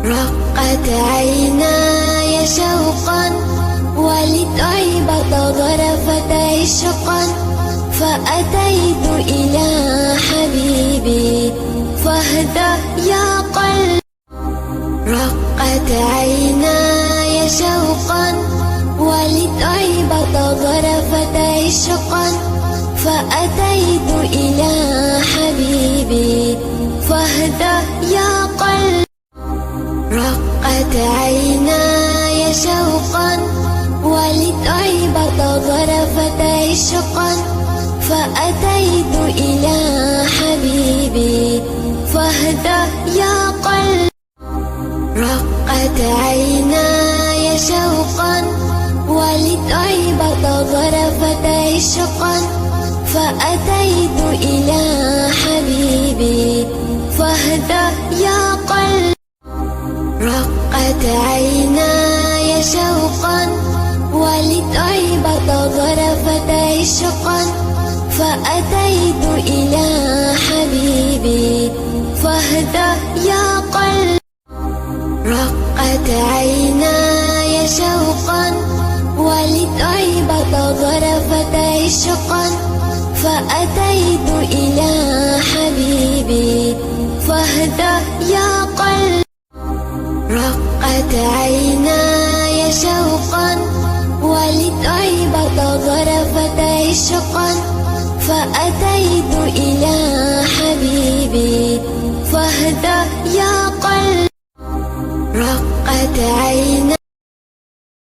رقت عيناي شوقا ولطيبة ظرفت عشقا فأتيت إلى حبيبي فاهدى يا قلبي. رقت عيناي شوقا ولطيبة ظرفت عشقا فأتيت إلى حبيبي فاهدى يا قلبي. رقت عيناي شوقا ولطيبة ظرفت عشقا فأتيت إلى حبيبي فاهدى يا قلبي. رقت عيناي شوقا ولطيبة ظرفت عشقا فأتيت إلى حبيبي فاهدى يا قلبي. رقت عيناي شوقا ولطيبة ظرفت عشقا فأتيت إلى حبيبي فاهدى يا قلبي. رقت عيناي شوقا ولطيبة ظرفت عشقا فأتيت إلى حبيبي فاهدى يا قلبي. رقت عيناي شوقا ولطيبة ظرفت عشقا فأتيت إلى حبيبي فاهدى يا قلبي. رقت عيناي